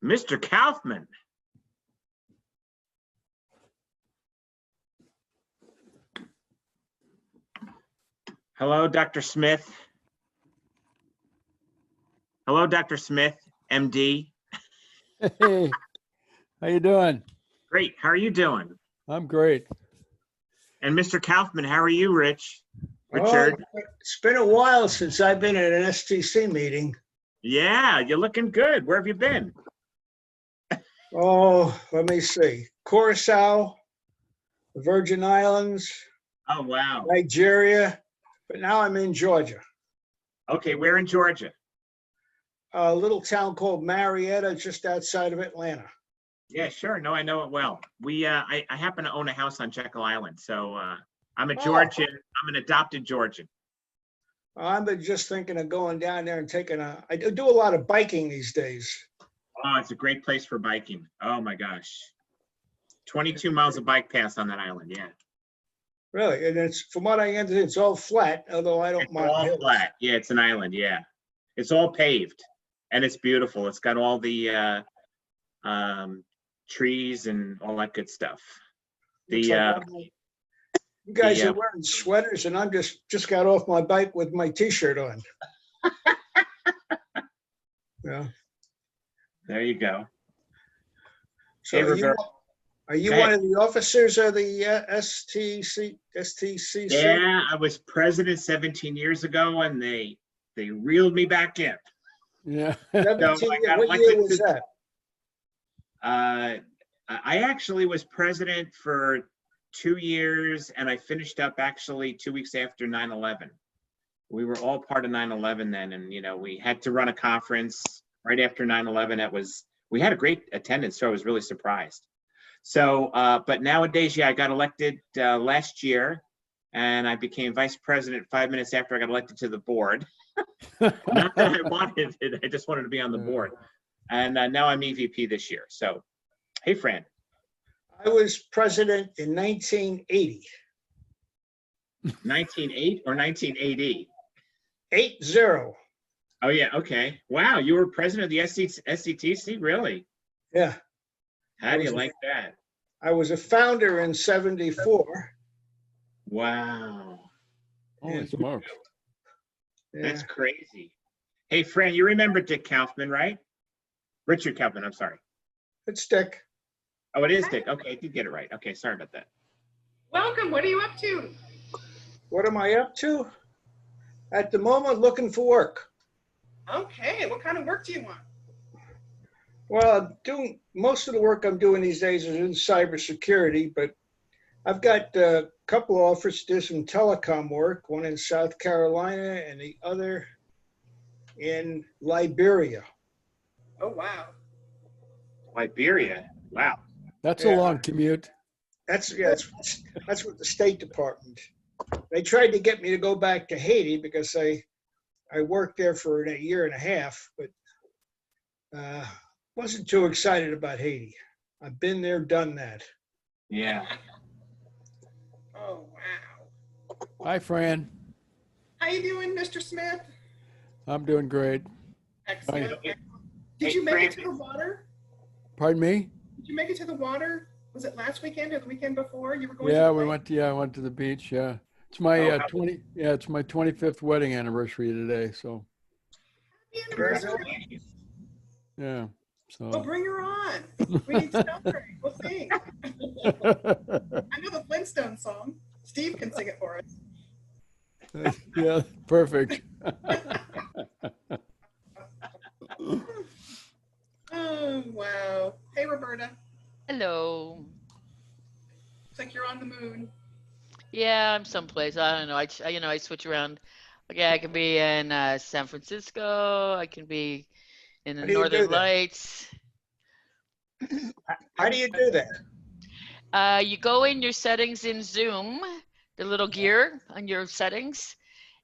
Mr. Kaufman. Hello, Dr. Smith. Hello, Dr. Smith, MD. Hey, how you doing? Great. How are you doing? I'm great. And Mr. Kaufman, how are you, Richard? Oh, it's been a while since I've been at an STC meeting. Yeah, you're looking good. Where have you been? Oh, let me see. Curacao, the Virgin Islands, Oh, wow. Nigeria, but now I'm in Georgia. Okay, where in Georgia? A little town called Marietta, just outside of Atlanta. Yeah, sure. No, I know it well. I happen to own a house on Jekyll Island, so I'm a Georgian. I'm an adopted Georgian. I'm just thinking of going down there and taking I do a lot of biking these days. Oh, it's a great place for biking. Oh my gosh. 22 miles of bike path on that island, yeah. Really, and it's from what I understand, it's all flat, although I don't It's mind all hills. flat. Yeah, it's an island, yeah. It's all paved and it's beautiful. It's got all the trees and all that good stuff. Looks like you guys are wearing sweaters, and I'm just got off my bike with my t-shirt on. Yeah. There you go. So Hey, are you one of the officers of the STCC? Yeah, I was president 17 years ago, and they reeled me back in. Yeah. 17 what year was that? I actually was president for 2 years, and I finished up actually 2 weeks after 9/11. We were all part of 9/11 then, and we had to run a conference right after 9/11. We had a great attendance, so I was really surprised. So, but nowadays, yeah, I got elected last year, and I became vice president 5 minutes after I got elected to the board. Not that I wanted it, I just wanted to be on the board. And now I'm EVP this year. So, hey, Fran. I was president in 1980. 1908 or 1980? 80. Oh, yeah. Okay. Wow. You were president of the SCTC? Really? Yeah. How do you like that? I was a founder in 74. Wow. Holy smokes. Yeah. That's crazy. Hey, Fran, you remember Dick Kaufman, right? Richard Kaufman, I'm sorry. It's Dick. Oh, it is Dick. Okay, I did get it right. Okay, sorry about that. Welcome. What are you up to? What am I up to? At the moment, looking for work. Okay. What kind of work do you want? Well, I'm doing most of the work I'm doing these days is in cybersecurity, but I've got a couple of offers to do some telecom work, one in South Carolina and the other in Liberia. Oh, wow. Liberia. Wow. That's Yeah. a long commute. That's what the State Department. They tried to get me to go back to Haiti because I worked there for a year and a half, but wasn't too excited about Haiti. I've been there, done that. Yeah. Oh, wow. Hi, Fran. How you doing, Mr. Smith? I'm doing great. Excellent. Hey, Did you make Fran. it to the water? Pardon me? Did you make it to the water? Was it last weekend or the weekend before? You were going Yeah, to the we lake? went. Yeah, I went to the beach. Yeah, it's my Oh, how- 20. Yeah, it's my 25th wedding anniversary today. So Happy anniversary. yeah. Well, So bring her on. We need to celebrate. We'll sing. I know the Flintstone song. Steve can sing it for us. yeah, perfect. Oh, wow. Hey, Roberta. Hello. Looks like you're on the moon. Yeah, I'm someplace. I don't know. I switch around. Okay, I can be in San Francisco. I can be in the How do you do Northern that? Lights. How do you do that? You go in your settings in Zoom, the little gear on your settings,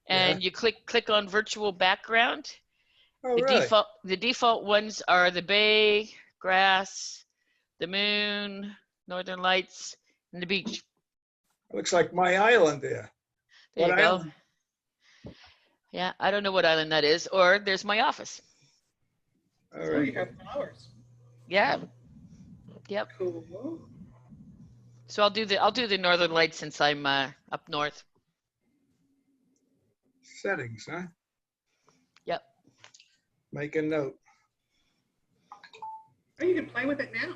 and you click on virtual background. Oh, really? The default ones are the bay, grass, the moon, Northern Lights, and the beach. Looks like my island there. There What you go. island? Yeah, I don't know what island that is. Or there's my office. All Oh, you right. have flowers. Yeah. Yep. Cool. So I'll do the Northern Lights since I'm up north. Settings, huh? Yep. Make a note. Oh, you can play with it now.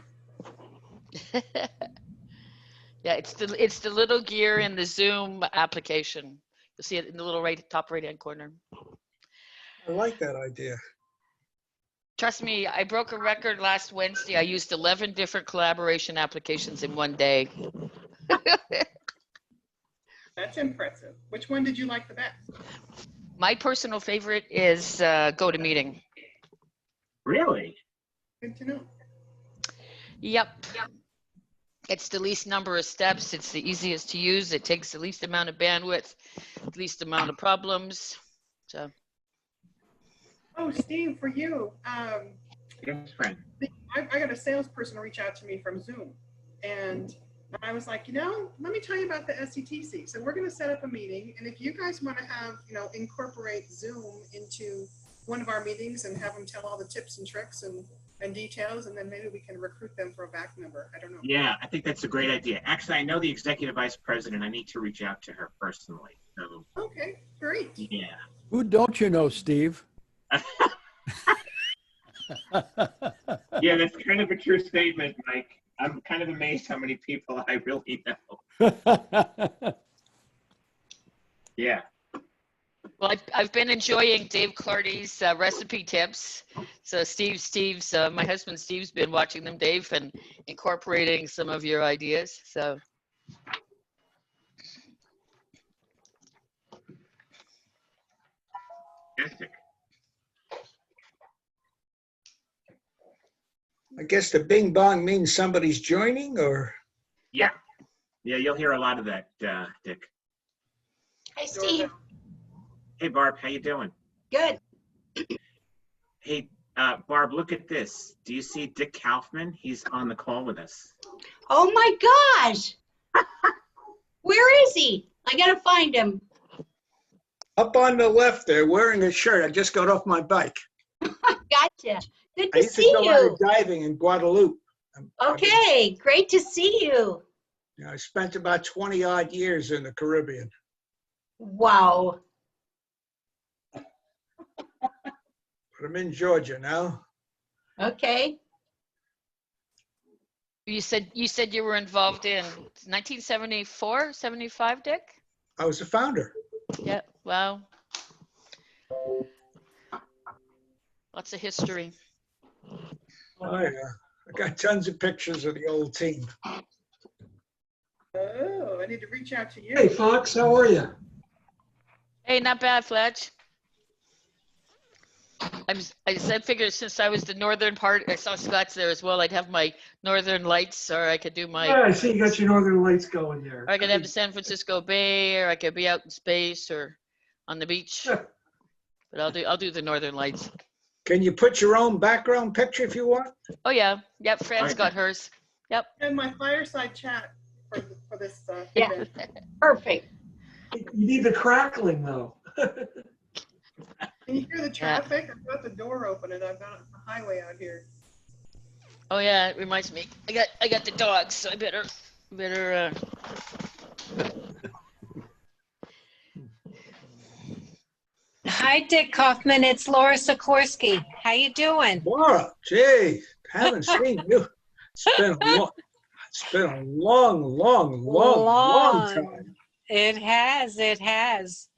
Yeah, it's the little gear in the Zoom application. You'll see it in the little top right hand corner. I like that idea. Trust me, I broke a record last Wednesday. I used 11 different collaboration applications in one day. That's impressive. Which one did you like the best? My personal favorite is GoToMeeting. Really? Good to know. Yep. It's the least number of steps. It's the easiest to use. It takes the least amount of bandwidth, the least amount of problems. So. Oh, Steve, for you, Yes, friend. I got a salesperson reach out to me from Zoom, and I was like, let me tell you about the Sctc. So we're going to set up a meeting, and if you guys want to have, incorporate Zoom into one of our meetings and have them tell all the tips and tricks and details, and then maybe we can recruit them for a back number. I don't know. Yeah, I think that's a great idea. Actually, I know the executive vice president. I need to reach out to her personally. So, Okay, great. yeah. Who don't you know, Steve? Yeah, that's kind of a true statement, Mike. I'm kind of amazed how many people I really know. Yeah. Well, I've been enjoying Dave Clardy's recipe tips. So Steve's my husband Steve's been watching them, Dave, and incorporating some of your ideas. So. Fantastic. I guess the bing bong means somebody's joining, or? Yeah. Yeah, you'll hear a lot of that, Dick. Hi, Steve. Hey, Barb, how you doing? Good. Hey, Barb, look at this. Do you see Dick Kaufman? He's on the call with us. Oh my gosh. Where is he? I gotta find him. Up on the left there, wearing a shirt. I just got off my bike. Gotcha. Good I to used to see go out you. diving in Guadalupe. Okay, great to see you. I spent about 20 odd years in the Caribbean. Wow. But I'm in Georgia now. Okay. You said you were involved in 1974, 75, Dick? I was the founder. Yeah. Wow. Lots of history. Oh, yeah. I got tons of pictures of the old team. Oh, I need to reach out to you. Hey, Fox, how are you? Hey, not bad, Fletch. I figured since I was the northern part, I saw Scott's there as well. I'd have my northern lights, or I could do my. Yeah, I see you got your northern lights going there. Or I could have the San Francisco Bay, or I could be out in space, or on the beach. But I'll do the northern lights. Can you put your own background picture if you want? Oh yeah, yep. Fran's got hers. Yep. And my fireside chat for this Yeah. event. Perfect. You need the crackling though. Can you hear the traffic? I've got the door open and I've got a highway out here. Oh yeah, it reminds me. I got the dogs, so I better. Hi, Dick Kaufman. It's Laura Sikorsky. How you doing? Laura, gee, haven't seen you. It's been a long time. It has.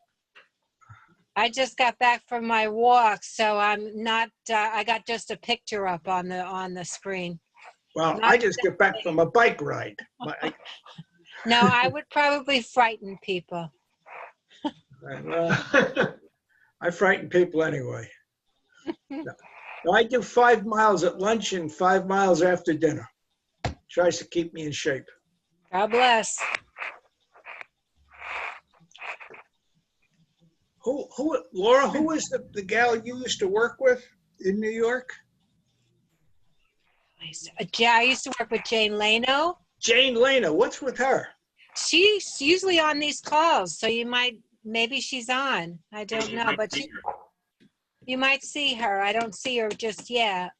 I just got back from my walk, so I'm not. I got just a picture up on the screen. Well, I just got back from a bike ride. No, I would probably frighten people. I frighten people anyway. No, I do 5 miles at lunch and 5 miles after dinner. Tries to keep me in shape. God bless. Laura, who was the gal you used to work with in New York? I used to work with Jane Leno. Jane Leno, what's with her? She's usually on these calls, so maybe she's on. I don't know, but you might see her. I don't see her just yet.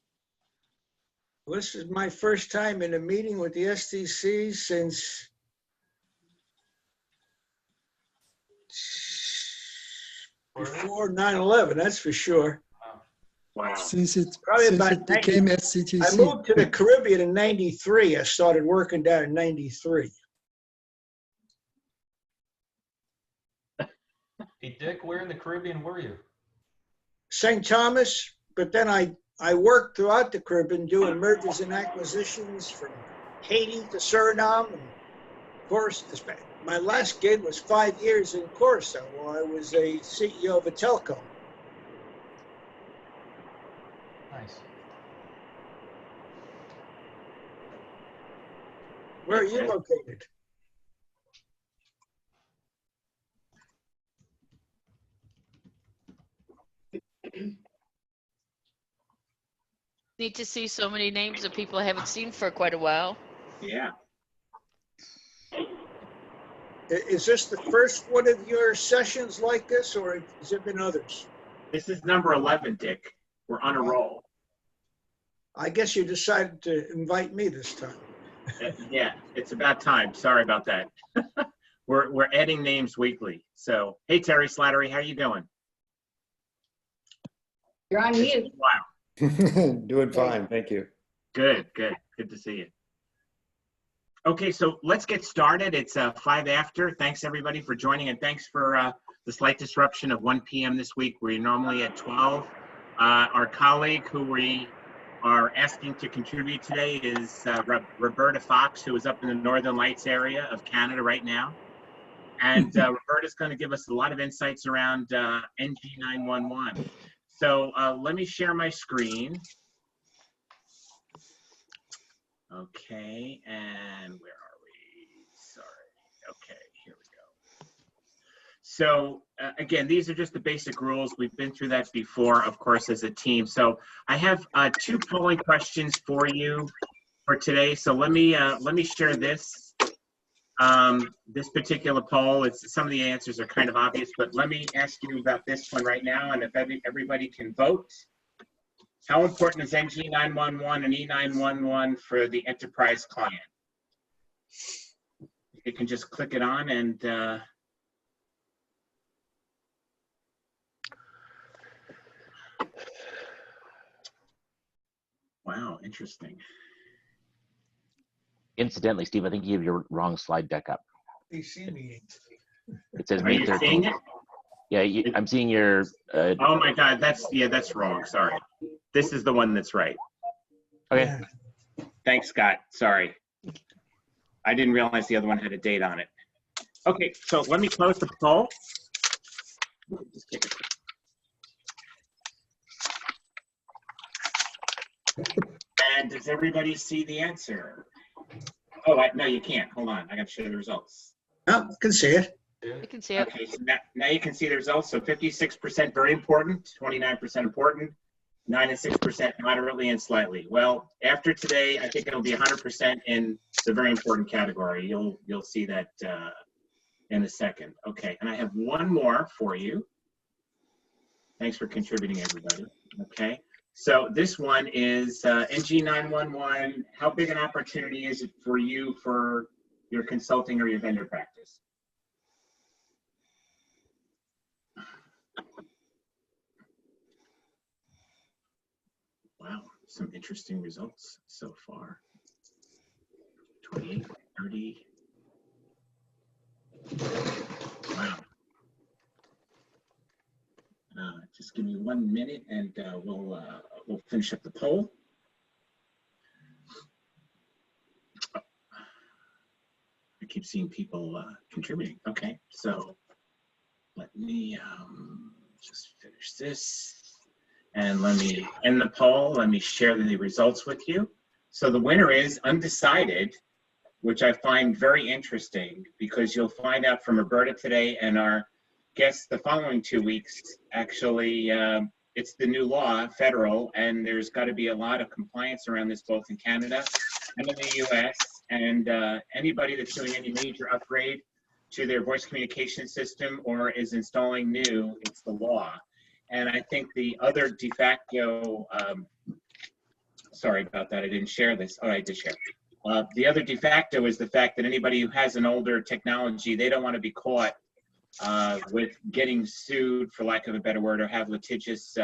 Well, this is my first time in a meeting with the STC since before 9/11, that's for sure. Wow. Since it Probably since about it became 90 I SCTC. moved to the Caribbean in 93. I started working down in 93. Hey, Dick, where in the Caribbean were you? St. Thomas, but then I worked throughout the Caribbean doing mergers and acquisitions from Haiti to Suriname. And of course, my last gig was 5 years in Curacao while I was a CEO of a telco. Nice. Where are you located? Neat to see so many names of people I haven't seen for quite a while. Yeah. Is this the first one of your sessions like this, or has there been others? This is number 11, Dick. We're on a roll. I guess you decided to invite me this time. Yeah, it's about time. Sorry about that. We're adding names weekly. So, hey, Terry Slattery, how you doing? You're on mute. Wow. Doing fine, thank you. Good to see you. Okay, so let's get started. It's 5 after. Thanks everybody for joining, and thanks for the slight disruption of 1 p.m. this week. We're normally at 12. Our colleague who we are asking to contribute today is Roberta Fox, who is up in the Northern Lights area of Canada right now. And Roberta's going to give us a lot of insights around NG911. So let me share my screen. Okay, and where are we? Sorry. Okay, here we go. So again, these are just the basic rules. We've been through that before, of course, as a team. So I have 2 polling questions for you for today. So let me share this. This particular poll, some of the answers are kind of obvious, but let me ask you about this one right now, and if everybody can vote. How important is NG911 and E911 for the enterprise client? You can just click it on and wow, interesting. Incidentally, Steve, I think you have your wrong slide deck up. DC meeting. It says Are May you seeing 13th. it? Yeah, I'm seeing your. Oh my God, that's wrong. Sorry. This is the one that's right. Okay. Thanks, Scott. Sorry. I didn't realize the other one had a date on it. Okay, so let me close the poll. Just take it. And does everybody see the answer? Oh, no, you can't. Hold on. I got to show the results. Oh, I can see it. You can see it. Okay, so now you can see the results. So 56% very important, 29% important, 9 and 6% moderately and slightly. Well, after today, I think it'll be 100% in the very important category. You'll see that in a second. Okay, and I have one more for you. Thanks for contributing, everybody. Okay, so this one is NG911. How big an opportunity is it for you for your consulting or your vendor practice? Wow, some interesting results so far. 28, 30. Wow. Just give me 1 minute and we'll finish up the poll. I keep seeing people contributing. Okay, so let me just finish this. And let me end the poll. Let me share the results with you. So the winner is undecided, which I find very interesting because you'll find out from Roberta today and our guests the following 2 weeks. Actually, it's the new law, federal, and there's got to be a lot of compliance around this both in Canada and in the US. And anybody that's doing any major upgrade to their voice communication system or is installing new, it's the law. And I think the other de facto sorry about that. I didn't share this. Oh, I did share. The other de facto is the fact that anybody who has an older technology, they don't want to be caught with getting sued, for lack of a better word, or have litigious,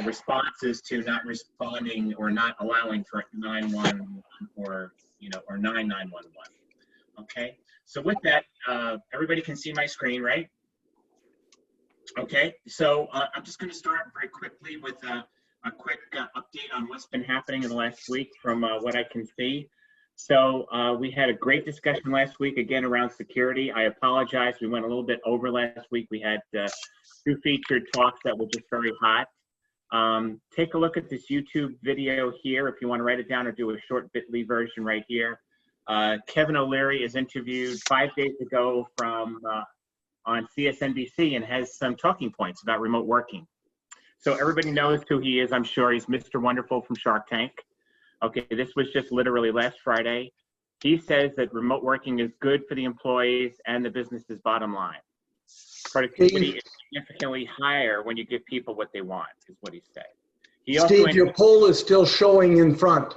responses to not responding or not allowing for 911 or 9911. Okay. So with that, everybody can see my screen, right? Okay. So I'm just going to start very quickly with a quick update on what's been happening in the last week from what I can see. So we had a great discussion last week, again, around security. I apologize. We went a little bit over last week. We had 2 featured talks that were just very hot. Take a look at this YouTube video here if you want to write it down, or do a short bit.ly version right here. Kevin O'Leary is interviewed 5 days ago from on CSNBC and has some talking points about remote working. So everybody knows who he is, I'm sure. He's Mr. Wonderful from Shark Tank. Okay, this was just literally last Friday. He says that remote working is good for the employees and the business's bottom line. Productivity is significantly higher when you give people what they want, is what he said. He also Steve, your poll is still showing in front.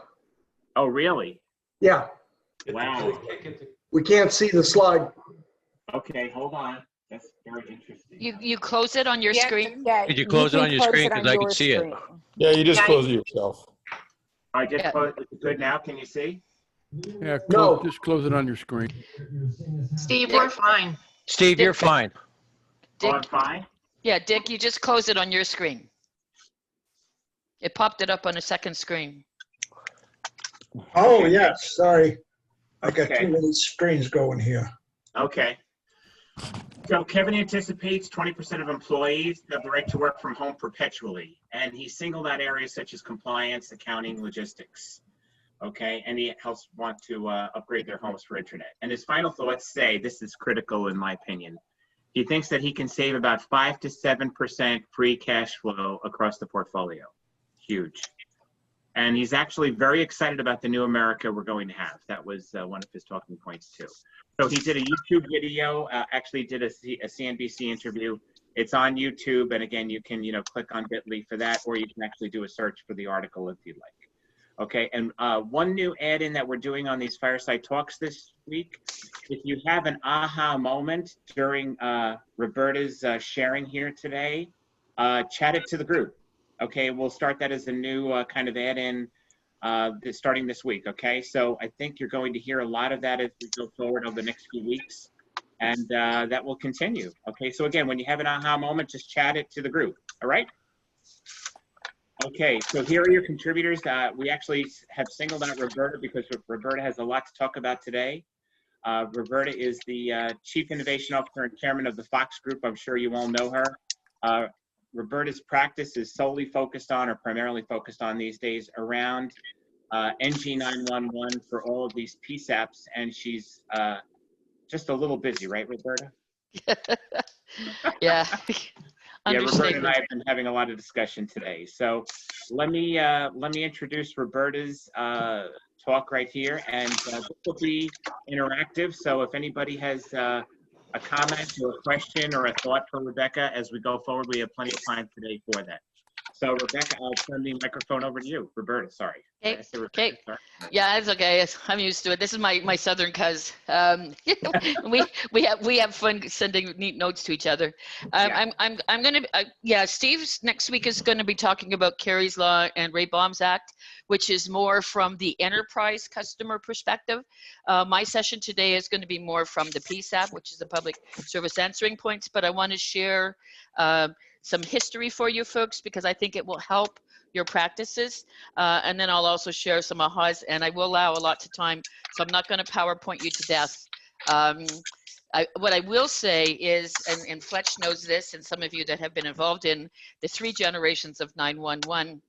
Oh, really? Yeah, Wow. we can't see the slide. Okay, hold on. That's very interesting. You close it on your screen? Yeah, Could you close it on your screen because I can see it? Yeah, you just Yeah, close it yourself. I just Yeah. closed it. Good now. Can you see? Yeah, No. just close it on your screen. Steve, we're fine. Steve, you're fine. Oh, I'm Dick, fine? yeah, Dick, you just close it on your screen. It popped it up on a second screen. Oh, Okay. yes, sorry. I got Okay. too many screens going here. Okay. So Kevin anticipates 20% of employees have the right to work from home perpetually, and he singled out areas such as compliance, accounting, logistics. Okay, and he helps want to upgrade their homes for internet. And his final thoughts say, this is critical in my opinion, he thinks that he can save about 5 to 7% free cash flow across the portfolio. Huge. And he's actually very excited about the new America we're going to have. That was one of his talking points too. So he did a YouTube video, actually did a CNBC interview. It's on YouTube. And again, you can, click on bit.ly for that, or you can actually do a search for the article if you'd like. Okay, and one new add-in that we're doing on these fireside talks this week, if you have an aha moment during Roberta's sharing here today, chat it to the group. Okay, we'll start that as a new kind of add-in starting this week, okay? So I think you're going to hear a lot of that as we go forward over the next few weeks, and that will continue, okay? So again, when you have an aha moment, just chat it to the group, all right? Okay, so here are your contributors. We actually have singled out Roberta because Roberta has a lot to talk about today. Roberta is the Chief Innovation Officer and Chairman of the Fox Group. I'm sure you all know her. Roberta's practice is solely focused on, or primarily focused on these days, around NG911 for all of these PSAPs, and she's just a little busy, right, Roberta? Yeah. Yeah, Roberta and I Understatement. have been having a lot of discussion today. So let me introduce Roberta's talk right here, and this will be interactive. So if anybody has a comment or a question or a thought for Rebecca as we go forward, we have plenty of time today for that. So Rebecca, I'll turn the microphone over to you. Roberta, sorry. Okay, I said Rebecca, okay. sorry. Yeah, it's okay. I'm used to it. This is my southern cuz. We have fun sending neat notes to each other. Yeah. I'm gonna Steve's next week is going to be talking about Kerry's Law and Ray Baum's Act, which is more from the enterprise customer perspective. My session today is going to be more from the PSAP, which is the public service answering points. But I want to share some history for you folks because I think it will help your practices. And then I'll also share some ahas, and I will allow a lot of time, so I'm not going to PowerPoint you to death. What I will say is, and Fletch knows this, and some of you that have been involved in the 3 generations of 911,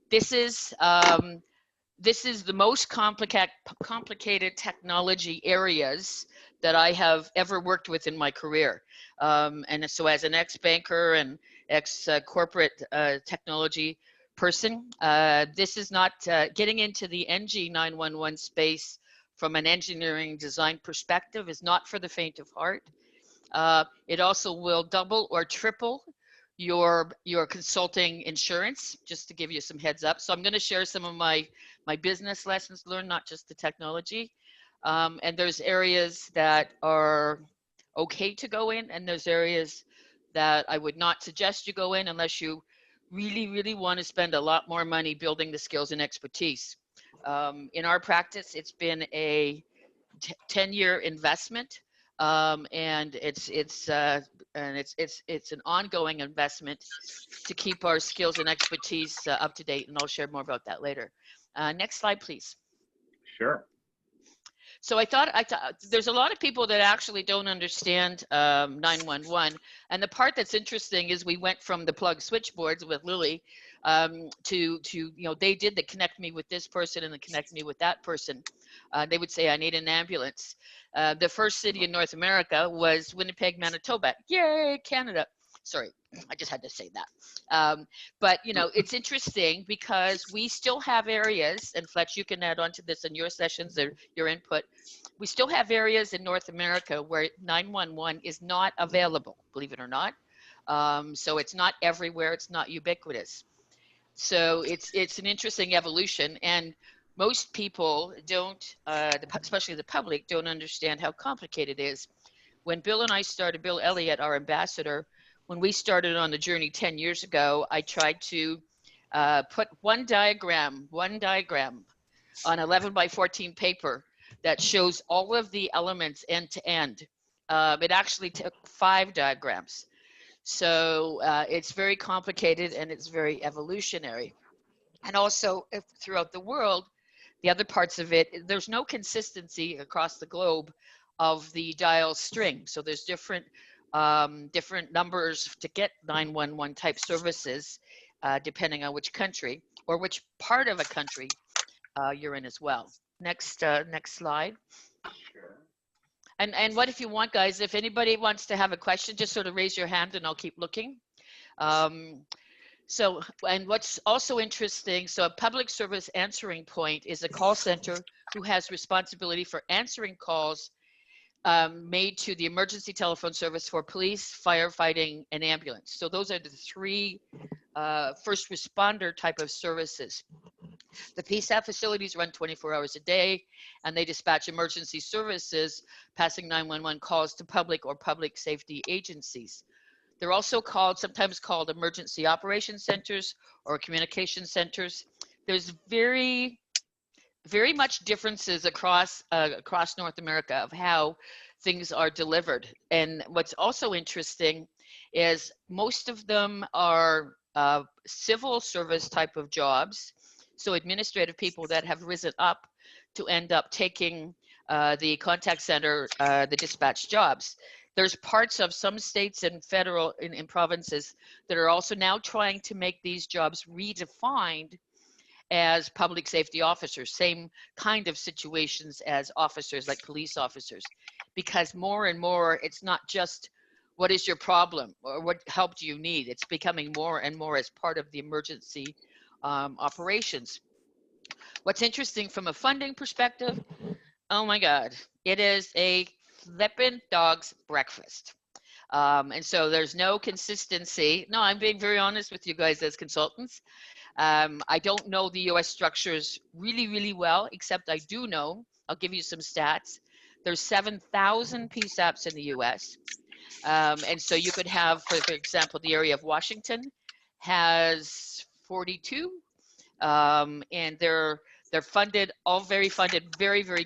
this is the most complicated technology areas that I have ever worked with in my career. And so as an ex-banker and ex-corporate technology person, this is not getting into the NG 911 space from an engineering design perspective is not for the faint of heart. It also will double or triple your consulting insurance, just to give you some heads up. So I'm going to share some of my business lessons learned, not just the technology. And there's areas that are okay to go in, and there's areas that I would not suggest you go in unless you really, really want to spend a lot more money building the skills and expertise. In our practice, it's been a 10-year investment, and it's an ongoing investment to keep our skills and expertise up to date, and I'll share more about that later. Next slide, please. Sure. So I thought there's a lot of people that actually don't understand 911, and the part that's interesting is we went from the plug switchboards with Lily to they did the connect me with this person and the connect me with that person. They would say I need an ambulance. The first city in North America was Winnipeg, Manitoba. Yay, Canada! Sorry, I just had to say that. But it's interesting because we still have areas, and Fletch, you can add on to this in your sessions or your input. We still have areas in North America where 911 is not available, believe it or not. So it's not everywhere, it's not ubiquitous. So it's an interesting evolution, and most people don't, especially the public, don't understand how complicated it is. When Bill and I started, Bill Elliott, our ambassador, when we started on the journey 10 years ago, I tried to put one diagram on 11 by 14 paper that shows all of the elements end to end. It actually took 5 diagrams. So it's very complicated and it's very evolutionary. And also throughout the world, the other parts of it, there's no consistency across the globe of the dial string. So there's different numbers to get 911 type services, depending on which country or which part of a country you're in as well. Next slide. Sure. And what if you want, guys, if anybody wants to have a question, just sort of raise your hand and I'll keep looking. So, and what's also interesting, so a public service answering point is a call center who has responsibility for answering calls made to the emergency telephone service for police, firefighting, and ambulance. So those are the 3 first responder type of services. The PSAP facilities run 24 hours a day, and they dispatch emergency services, passing 911 calls to public or public safety agencies. They're also sometimes called emergency operation centers or communication centers. There's very, very much differences across North America of how things are delivered. And what's also interesting is most of them are civil service type of jobs. So administrative people that have risen up to end up taking the contact center, the dispatch jobs. There's parts of some states and federal in provinces that are also now trying to make these jobs redefined as public safety officers, same kind of situations as officers like police officers, because more and more it's not just what is your problem or what help do you need. It's becoming more and more as part of the emergency operations. What's interesting from a funding perspective, oh my God, it is a flippin' dog's breakfast. And so there's no consistency. No, I'm being very honest with you guys as consultants. I don't know the US structures really, really well, except I do know, I'll give you some stats. There's 7,000 PSAPs in the US. And so you could have, for example, the area of Washington has 42, and they're funded, all very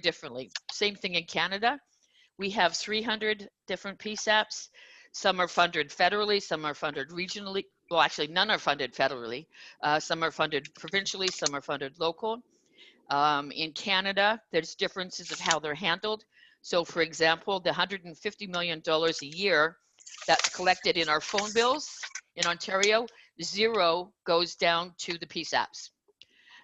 differently. Same thing in Canada. We have 300 different PSAPs. Some are funded federally, some are funded regionally. Well, actually, none are funded federally. Some are funded provincially, some are funded local. In Canada, there's differences of how they're handled. So, for example, the $150 million a year that's collected in our phone bills in Ontario, 0 goes down to the PSAPs.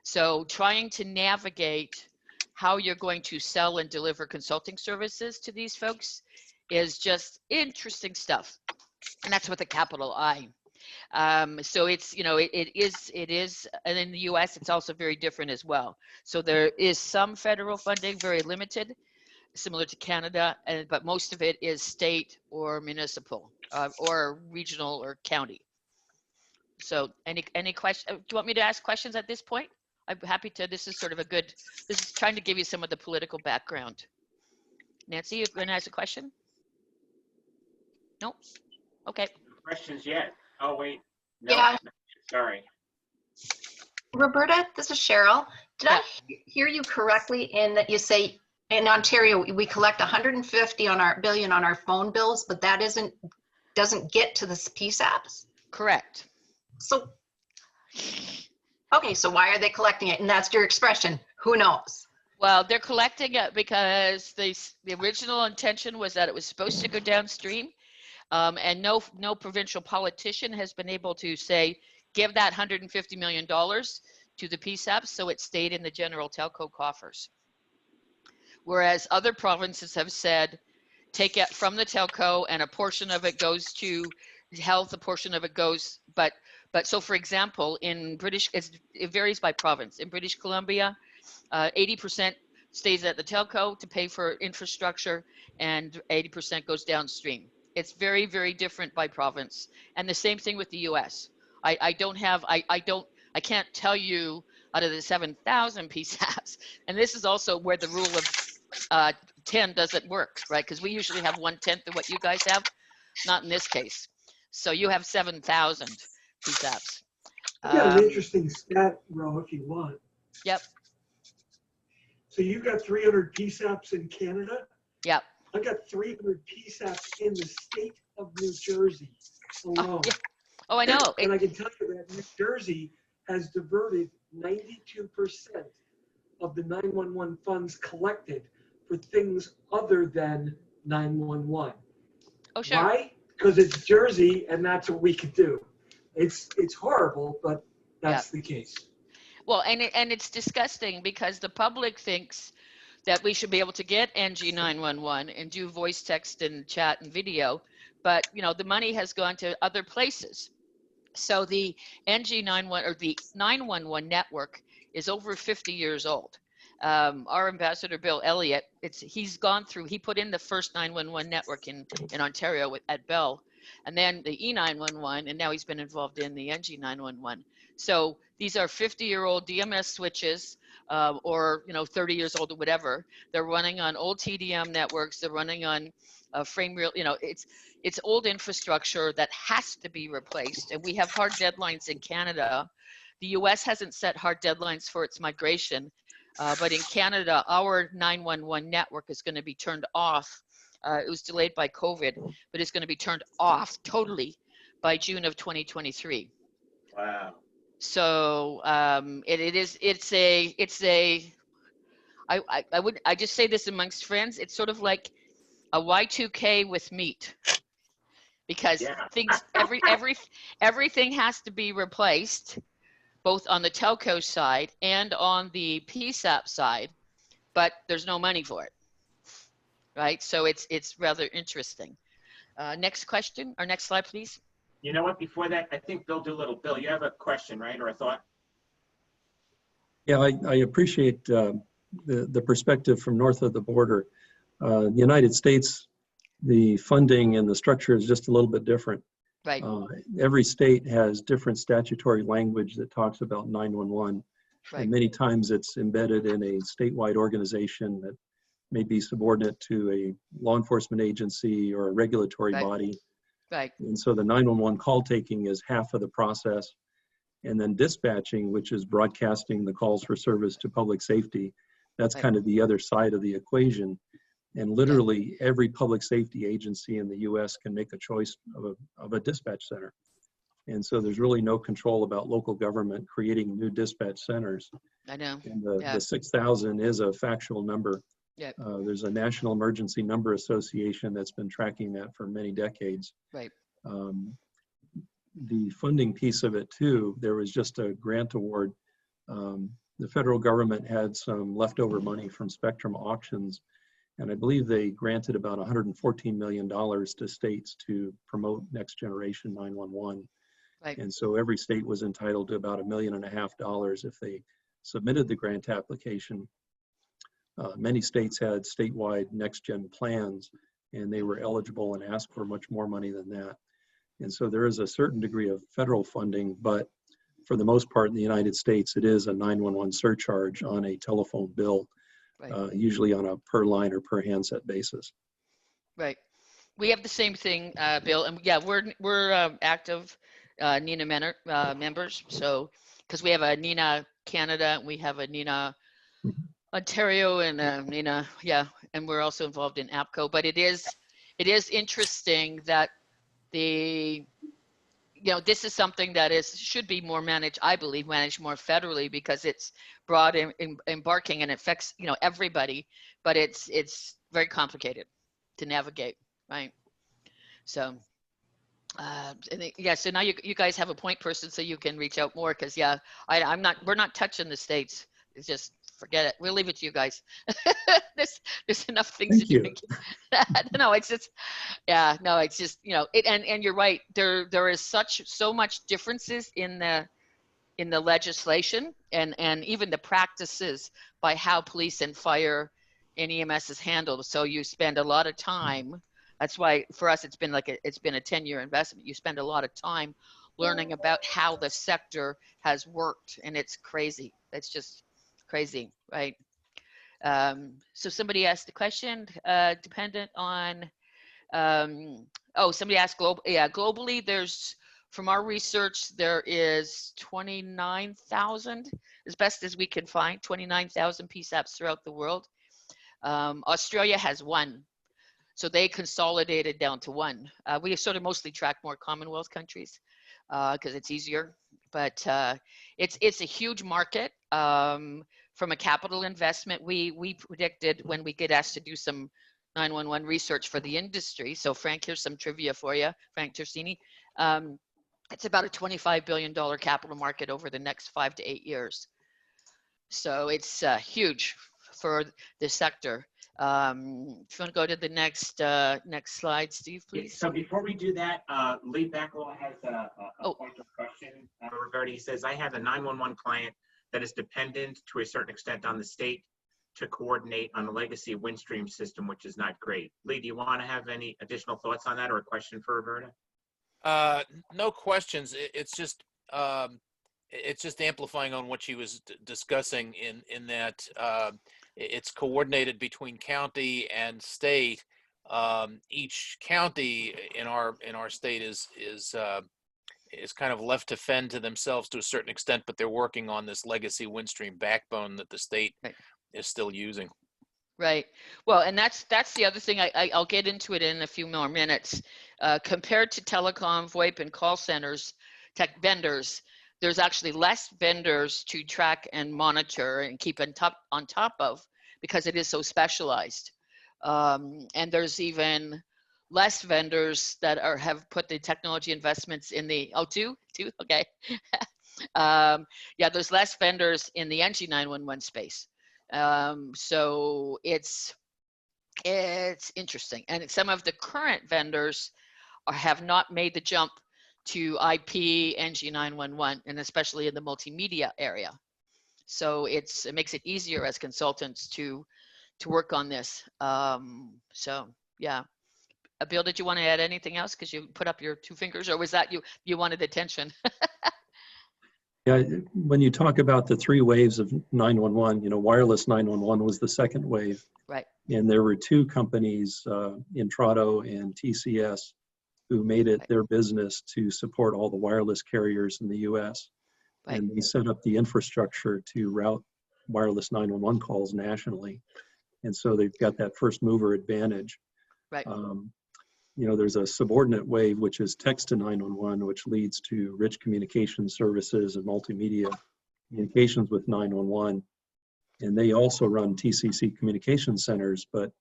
So trying to navigate how you're going to sell and deliver consulting services to these folks is just interesting stuff. And that's with a capital I. So it's, it is, and in the US, it's also very different as well. So there is some federal funding, very limited, similar to Canada, but most of it is state or municipal or regional or county. So any question, do you want me to ask questions at this point? I'm happy to. This is sort of this is trying to give you some of the political background. Nancy, you're going to ask a question? No? Okay. Questions yet? Oh, wait. No, Yeah. sorry. Roberta, this is Cheryl. Did I hear you correctly in that you say in Ontario we collect 150 billion on our phone bills, but that doesn't get to the PSAPs? Correct. So, okay, so why are they collecting it? And that's your expression. Who knows? Well, they're collecting it because the original intention was that it was supposed to go downstream, and no provincial politician has been able to say, give that $150 million to the PSAPs, so it stayed in the general telco coffers. Whereas other provinces have said, take it from the telco and a portion of it goes to health, a portion of it goes, but so for example, in it varies by province. In British Columbia, 80% stays at the telco to pay for infrastructure and 80% goes downstream. It's very, very different by province. And the same thing with the US. I can't tell you out of the 7,000 PSAPs. And this is also where the rule of 10 doesn't work, right? Because we usually have 1/10 of what you guys have, not in this case. So you have 7,000 PSAPs. I've got an interesting stat, Ro, if you want. Yep. So you've got 300 PSAPs in Canada? Yep. I've got 300 PSAPs in the state of New Jersey alone. Yeah. Oh, I know. And I can tell you that New Jersey has diverted 92% of the 911 funds collected for things other than 911. Oh, sure. Why? Because it's Jersey, and that's what we could do. It's horrible, but that's the case. Well, and it's disgusting because the public thinks that we should be able to get NG 911 and do voice text and chat and video, but the money has gone to other places. So the NG 911 or the 911 network is over 50 years old. Our ambassador Bill Elliott, he put in the first 911 network in Ontario at Bell, and then the E911, and now he's been involved in the NG 911. So these are 50-year-old DMS switches, or 30 years old or whatever. They're running on old TDM networks. They're running on frame reel. It's old infrastructure that has to be replaced, and we have hard deadlines in Canada. The US hasn't set hard deadlines for its migration, but in Canada, our 911 network is going to be turned off. It was delayed by COVID, but it's going to be turned off totally by June of 2023. Wow. So I just say this amongst friends. It's sort of like a Y2K with meat, because everything has to be replaced, both on the telco side and on the PSAP side, but there's no money for it, right? So it's rather interesting. Next question, or next slide, please. You know what? Before that, I think Bill Doolittle. Bill, you have a question, right, or a thought? Yeah, I appreciate the perspective from north of the border. The United States, the funding and the structure is just a little bit different. Right. Every state has different statutory language that talks about 911. Right. And many times it's embedded in a statewide organization that may be subordinate to a law enforcement agency or a regulatory body. Right. And so the 911 call taking is half of the process. And then dispatching, which is broadcasting the calls for service to public safety, that's kind of the other side of the equation. And literally every public safety agency in the US can make a choice of a dispatch center. And so there's really no control about local government creating new dispatch centers. I know. And the 6,000 is a factual number. Yeah. There's a National Emergency Number Association that's been tracking that for many decades. Right. The funding piece of it too, there was just a grant award. The federal government had some leftover money from Spectrum auctions, and I believe they granted about $114 million to states to promote next generation 911. Right. And so every state was entitled to about $1.5 million if they submitted the grant application. Many states had statewide next gen plans, and they were eligible and asked for much more money than that. And so there is a certain degree of federal funding, but for the most part in the United States, it is a 911 surcharge on a telephone bill, Right. usually on a per line or per handset basis. Right. We have the same thing, Bill, and yeah, we're active NINA members. So because we have a NINA Canada, and we have a NINA Ontario, and NINA, yeah, and we're also involved in APCO. But it is interesting that this is something that should be more managed, I believe, managed more federally, because it's broad and embarking and affects everybody, but it's very complicated to navigate, right? So so now you guys have a point person, so you can reach out more, because we're not touching the states. It's just forget it. We'll leave it to you guys. there's enough things to do. No, it's just it's just and you're right. There is so much differences in the legislation and even the practices by how police and fire and EMS is handled. So you spend a lot of time. That's why for us it's been a 10-year investment. You spend a lot of time learning about how the sector has worked, and it's crazy. It's just crazy, right? So somebody asked the question, dependent on, somebody asked globally there's, from our research, there is 29,000, as best as we can find, 29,000 PSAPs throughout the world. Australia has 1. So they consolidated down to 1. We sort of mostly track more Commonwealth countries because it's easier, but it's a huge market. From a capital investment, we predicted when we get asked to do some 911 research for the industry. So Frank, here's some trivia for you, Frank Tersini. It's about a $25 billion capital market over the next 5 to 8 years. So it's huge for the sector. If you want to go to the next slide, Steve, please. So before we do that, Lee Beckel has a point of question regarding. He says, I have a 911 client that is dependent to a certain extent on the state to coordinate on the legacy Windstream system, which is not great. Lee, do you want to have any additional thoughts on that, or a question for Roberta? No questions. It's just amplifying on what she was discussing in that it's coordinated between county and state. Each county in our state is kind of left to fend to themselves to a certain extent, but they're working on this legacy Windstream backbone that the state is still using. Right. Well, and that's the other thing. I'll get into it in a few more minutes. Compared to telecom, VoIP, and call centers, tech vendors, there's actually less vendors to track and monitor and keep on top of, because it is so specialized. And there's even less vendors that have put the technology investments in the two, okay. There's less vendors in the NG 911 space. So it's interesting, and some of the current vendors have not made the jump to IP NG 911, and especially in the multimedia area. So it makes it easier as consultants to work on this. So yeah, Bill, did you want to add anything else? Because you put up your 2 fingers, or was that you wanted attention? Yeah, when you talk about the 3 waves of 911, wireless 911 was the second wave. Right. And there were 2 companies, Intrado and TCS, who made it their business to support all the wireless carriers in the US. Right. And they set up the infrastructure to route wireless 911 calls nationally. And so they've got that first mover advantage. Right. There's a subordinate wave, which is text to 911, which leads to rich communication services and multimedia communications with 911. And they also run TCC communication centers, but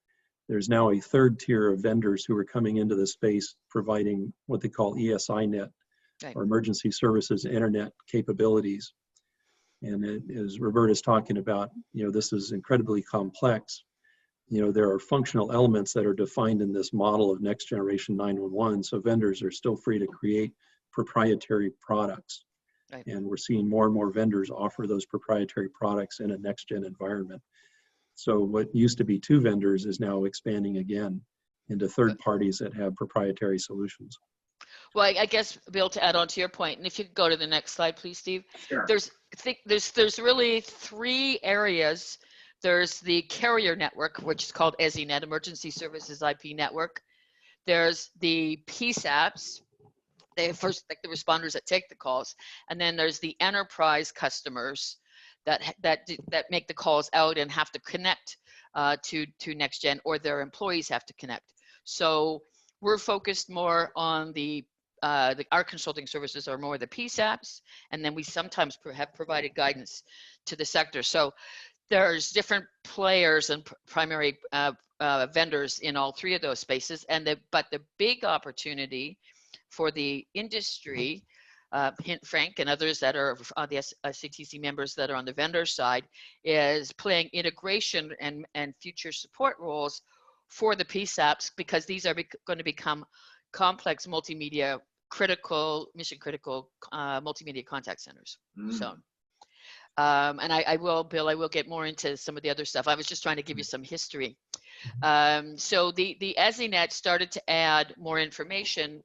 there's now a 3rd tier of vendors who are coming into the space providing what they call ESINet, or emergency services internet capabilities. And as Roberta's talking about, this is incredibly complex. There are functional elements that are defined in this model of next generation 911. So vendors are still free to create proprietary products. Right. And we're seeing more and more vendors offer those proprietary products in a next gen environment. So what used to be 2 vendors is now expanding again into third parties that have proprietary solutions. Well, I guess, Bill, to add on to your point, and if you could go to the next slide, please, Steve. Sure. There's really three areas. There's the carrier network, which is called EZNet, Emergency Services IP Network. There's the PSAPs, they first like the responders that take the calls, and then there's the enterprise customers that make the calls out and have to connect to NextGen, or their employees have to connect. So we're focused more on our consulting services are more the PSAPs, and then we sometimes have provided guidance to the sector. So there's different players and primary vendors in all three of those spaces, but the big opportunity for the industry, Frank and others that are the Sctc members that are on the vendor side, is playing integration and future support roles for the PSAPs, because these are going to become complex multimedia mission critical multimedia contact centers. So and I will, Bill, I will get more into some of the other stuff. I was just trying to give you some history. So the EZNet started to add more information,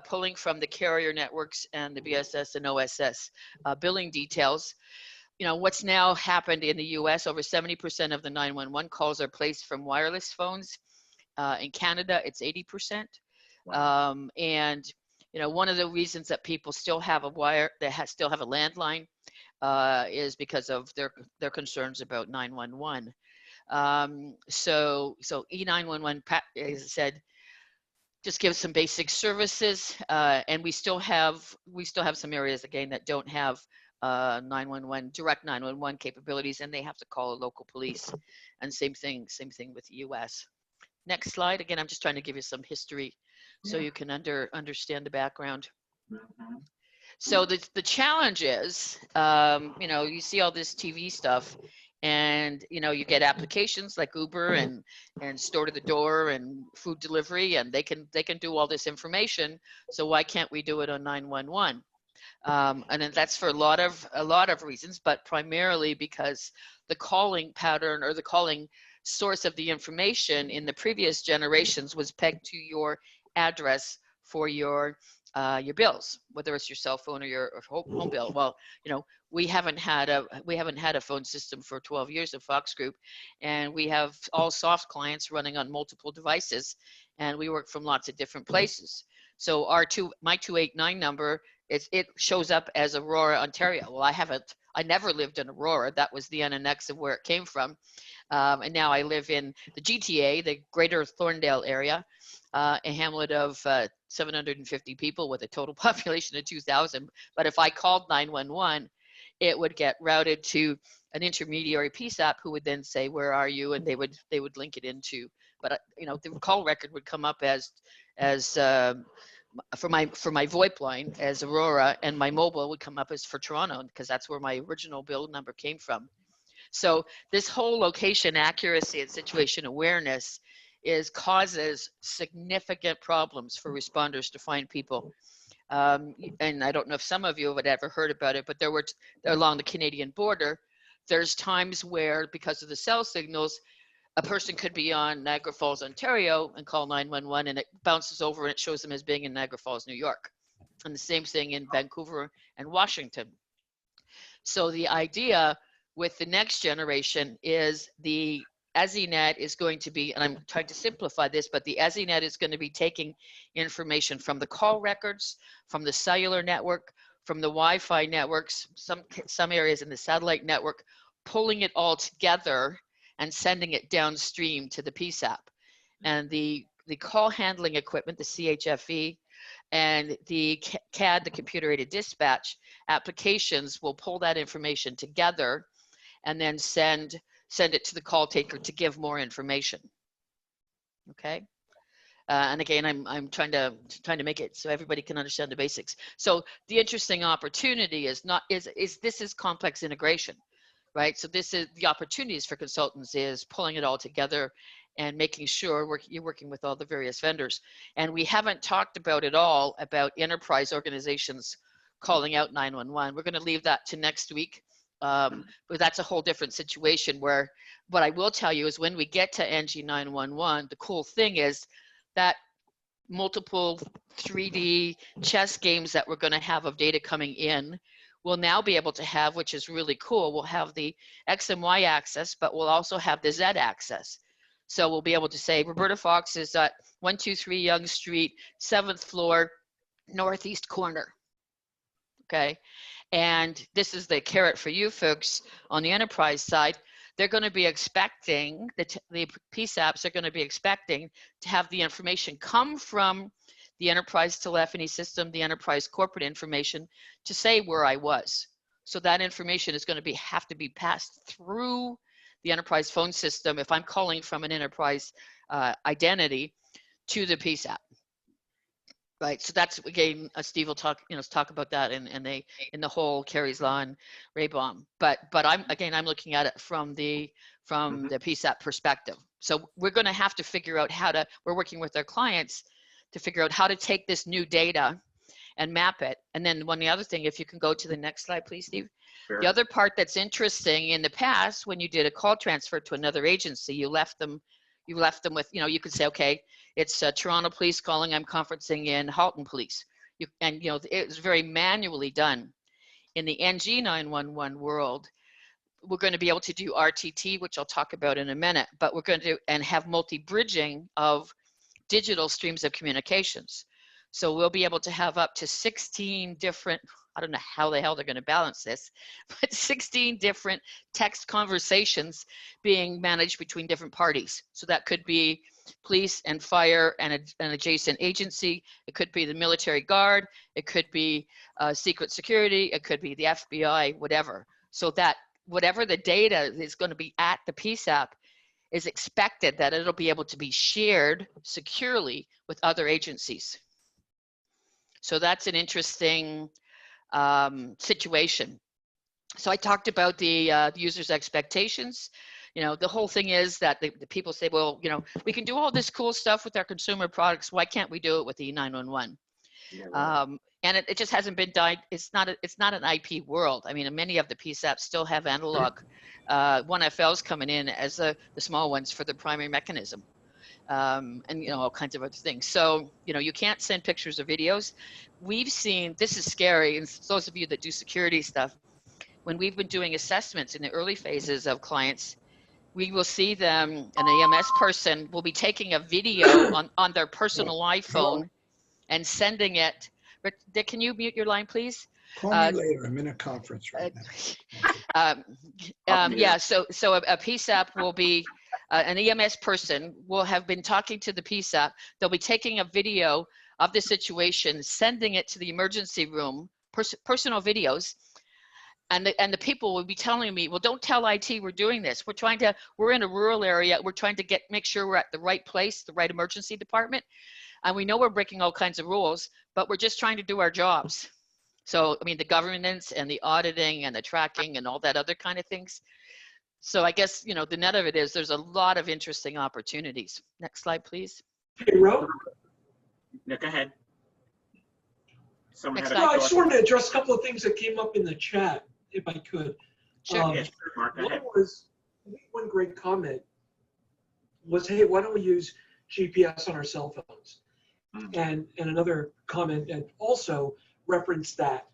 pulling from the carrier networks and the BSS and OSS billing details. You know, what's now happened in the US, over 70% of the 911 calls are placed from wireless phones. In Canada, it's 80%. Wow. And, you know, one of the reasons that people still have still have a landline is because of their concerns about 911. So E911, as I said, just gives some basic services, and we still have some areas again that don't have 911 direct 911 capabilities, and they have to call a local police. And same thing with the U.S. Next slide. Again, I'm just trying to give you some history so you can understand the background. So the challenge is, you know, you see all this TV stuff, and you know, you get applications like Uber and store to the door and food delivery, and they can do all this information. So why can't we do it on 911? And then that's for a lot of reasons, but primarily because the calling pattern or the calling source of the information in the previous generations was pegged to your address for your bills, whether it's your cell phone or your home bill. Well, you know, we haven't had a phone system for 12 years at Fox Group, and we have all soft clients running on multiple devices, and we work from lots of different places. So my 289 number, it shows up as Aurora, Ontario. Well, I never lived in Aurora. That was the NNX of where it came from. And now I live in the GTA, the greater Thorndale area, a hamlet of 750 people with a total population of 2,000. But if I called 911, it would get routed to an intermediary PSAP who would then say, where are you? And they would link it into, but you know, the call record would come up as for my VoIP line as Aurora, and my mobile would come up as for Toronto, because that's where my original bill number came from. So this whole location accuracy and situation awareness causes significant problems for responders to find people. And I don't know if some of you have ever heard about it, but along the Canadian border, there's times where, because of the cell signals, a person could be on Niagara Falls, Ontario, and call 911, and it bounces over and it shows them as being in Niagara Falls, New York. And the same thing in Vancouver and Washington. So the idea with the next generation is the EZNet is going to be, and I'm trying to simplify this, but the EZNet is going to be taking information from the call records, from the cellular network, from the Wi-Fi networks, some areas in the satellite network, pulling it all together and sending it downstream to the PSAP. And the call handling equipment, the CHFE, and the CAD, the computer-aided dispatch applications will pull that information together and then send it to the call taker to give more information. Okay. And again, I'm trying to make it so everybody can understand the basics. So the interesting opportunity is this is complex integration, right? So this is the opportunities for consultants is pulling it all together and making sure you're working with all the various vendors. And we haven't talked about it all about enterprise organizations calling out 911. We're going to leave that to next week. But that's a whole different situation where what I will tell you is when we get to NG 911, the cool thing is that multiple 3D chess games that we're going to have of data coming in, we'll now be able to have, which is really cool, we'll have the X and Y axis, but we'll also have the Z axis. So we'll be able to say Roberta Fox is at 123 Young Street, 7th floor, northeast corner. Okay. And this is the carrot for you folks on the enterprise side. They're going to be expecting, the PSAPs are going to be expecting to have the information come from the enterprise telephony system, the enterprise corporate information, to say where I was. So that information is going to have to be passed through the enterprise phone system if I'm calling from an enterprise identity to the PSAP. Right, so that's again, Steve will talk about that in the whole Carey's Law and Raybaum. But I'm looking at it from the PSAP perspective. So we're going to have to figure out we're working with our clients to figure out how to take this new data and map it. And then the other thing, if you can go to the next slide, please, Steve. Sure. The other part that's interesting, in the past, when you did a call transfer to another agency, you left them with, you could say, okay, it's Toronto Police calling, I'm conferencing in Halton Police. It was very manually done. In the NG 911 world, we're going to be able to do RTT, which I'll talk about in a minute, but we're going to have multi-bridging of digital streams of communications. So we'll be able to have up to 16 different, I don't know how the hell they're going to balance this, but 16 different text conversations being managed between different parties. So that could be police and fire and an adjacent agency. It could be the military guard. It could be secret security. It could be the FBI, whatever. So that whatever the data is going to be at the PSAP is expected that it'll be able to be shared securely with other agencies. So that's an interesting situation. So I talked about the user's expectations. The whole thing is that the people say, well, we can do all this cool stuff with our consumer products. Why can't we do it with the 911? Yeah, right. And it just hasn't been done. It's not an IP world. I mean, many of the PSAPs still have analog 1FLs coming in as the small ones for the primary mechanism. And all kinds of other things. So you can't send pictures or videos. We've seen, this is scary, and those of you that do security stuff, when we've been doing assessments in the early phases of clients, we will see them, an EMS person will be taking a video on their personal iPhone and sending it. Dick, can you mute your line, please? Call me later. I'm in a conference right now. Yeah, so a PSAP will be, an EMS person will have been talking to the PSAP. They'll be taking a video of the situation, sending it to the emergency room, personal videos, and the people will be telling me, well, don't tell IT we're doing this. We're in a rural area. We're trying to make sure we're at the right place, the right emergency department. And we know we're breaking all kinds of rules, but we're just trying to do our jobs. So, I mean, the governance and the auditing and the tracking and all that other kind of things. So I guess, the net of it is there's a lot of interesting opportunities. Next slide, please. Hey, Ro? No, go ahead. I just wanted to address a couple of things that came up in the chat, if I could. Sure. Yes, Mark, go ahead. One great comment was, hey, why don't we use GPS on our cell phones? And another comment that also referenced that.